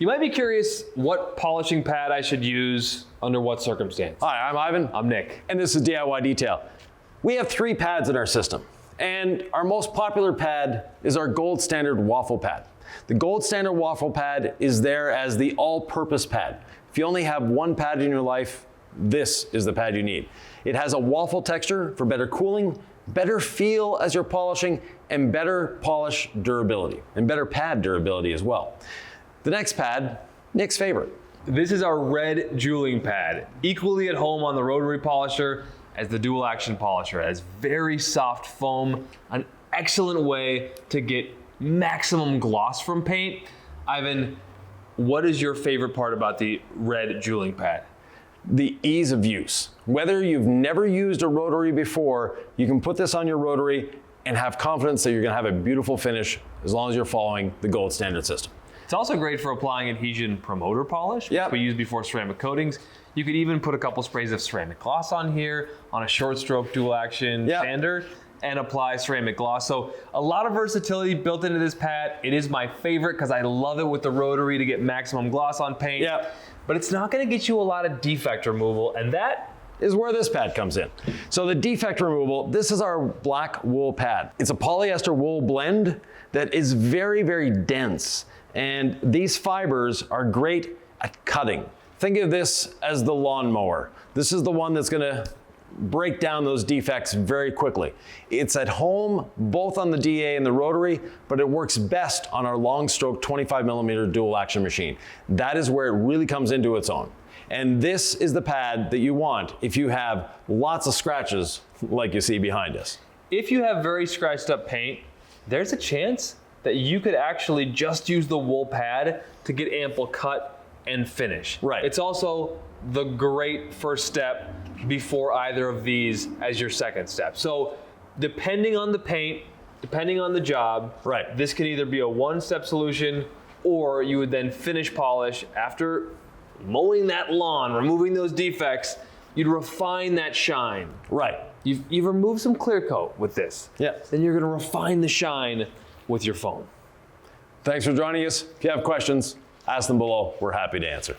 You might be curious what polishing pad I should use under what circumstance. Hi, I'm Ivan. I'm Nick. And this is DIY Detail. We have 3 pads in our system, and our most popular pad is our gold standard Waffle pad. The gold standard Waffle pad is there as the all-purpose pad. If you only have one pad in your life, this is the pad you need. It has a waffle texture for better cooling, better feel as you're polishing, and better polish durability, and better pad durability as well. The next pad, Nick's favorite. This is our red jeweling pad, equally at home on the rotary polisher as the dual action polisher. It has very soft foam, an excellent way to get maximum gloss from paint. Ivan, what is your favorite part about the red jeweling pad? The ease of use. Whether you've never used a rotary before, you can put this on your rotary and have confidence that you're gonna have a beautiful finish as long as you're following the gold standard system. It's also great for applying adhesion promoter polish, which we use before ceramic coatings. You could even put a couple sprays of ceramic gloss on here, on a short stroke dual action sander, and apply ceramic gloss. So a lot of versatility built into this pad. It is my favorite because I love it with the rotary to get maximum gloss on paint. But it's not gonna get you a lot of defect removal, and that is where this pad comes in. So the defect removal, this is our black wool pad. It's a polyester wool blend that is very, very dense. And these fibers are great at cutting. Think of this as the lawnmower. This is the one that's gonna break down those defects very quickly. It's at home, both on the DA and the rotary, but it works best on our long stroke 25mm dual action machine. That is where it really comes into its own. And this is the pad that you want if you have lots of scratches like you see behind us. If you have very scratched up paint, there's a chance that you could actually just use the wool pad to get ample cut and finish. Right. It's also the great first step before either of these as your second step. So depending on the paint, depending on the job, this can either be a one-step solution, or you would then finish polish after mowing that lawn, removing those defects, you'd refine that shine. You've removed some clear coat with this. Then you're gonna refine the shine with your foam. Thanks for joining us. If you have questions, ask them below. We're happy to answer.